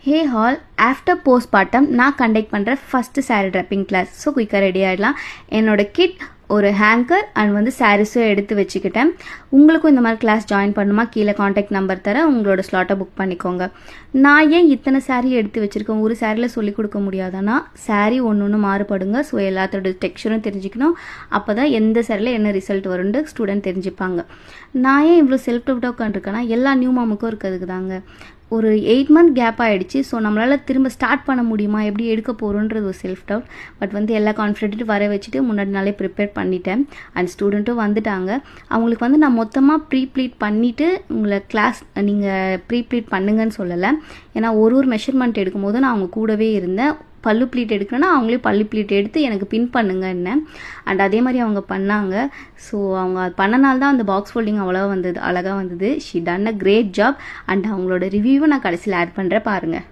ஹே hall, after postmortem நான் conduct பண்ணுற first sari draping class. So குயிக்காக ரெடி ஆகிடலாம். என்னோடய கிட், ஒரு ஹேங்கர் அண்ட் சாரீஸும் எடுத்து வச்சுக்கிட்டேன். உங்களுக்கும் இந்த மாதிரி கிளாஸ் ஜாயின் பண்ணுமா, கீழே காண்டாக்ட் நம்பர் தரேன், உங்களோட ஸ்லாட்டை புக் பண்ணிக்கோங்க. நான் ஏன் இத்தனை சாரீ எடுத்து வச்சுருக்கேன், ஒரு சாரியில் சொல்லிக் கொடுக்க முடியாதானா? சாரீ ஒன்று ஒன்று மாறுபடுங்க. ஸோ எல்லாத்தோட டெக்ஸ்சரும் தெரிஞ்சுக்கணும். அப்போ தான் எந்த சாரியில் என்ன ரிசல்ட் வரும்னு ஸ்டூடெண்ட் தெரிஞ்சுப்பாங்க. நான் ஏன் இவ்வளோ செல்ஃப் டவுட்டாக உட்காந்துருக்கேன்னா, எல்லா நியூ மாமுக்கும் இருக்கிறதுக்கு தாங்க. ஒரு 8 மந்த் கேப் ஆகிடுச்சு. ஸோ நம்மளால் திரும்ப ஸ்டார்ட் பண்ண முடியுமா, எப்படி எடுக்க போகிறோன்றது ஒரு செல்ஃப் டவுட். பட் எல்லா கான்ஃபிடென்ட்டும் வர வச்சுட்டு முன்னாடி நாளே ப்ரிப்பேர் பண்ணிட்டேன். அண்ட் ஸ்டூடெண்ட்டும் வந்துட்டாங்க. அவங்களுக்கு நான் மொத்தமாக ப்ளீட் பண்ணிவிட்டு உங்களை கிளாஸ் நீங்கள் ப்ளீட் பண்ணுங்கன்னு சொல்லலை. ஏன்னா ஒரு மெஷர்மெண்ட் எடுக்கும்போது நான் அவங்க கூடவே இருந்தேன். பல்லு ப்ளீட் எடுக்கணும்னா அவங்களே பல்லு ப்ளீட் எடுத்து எனக்கு பின் பண்ணுங்க என்ன. அண்ட் அதே மாதிரி அவங்க பண்ணாங்க. ஸோ அவங்க அது பண்ணனால தான் அந்த பாக்ஸ் ஃபோல்டிங் அவ்வளோ வந்தது, அழகாக வந்தது. She done a great job. And அவங்களோட ரிவ்யூவை நான் கடைசியில் ஆட் பண்ணுறேன், பாருங்கள்.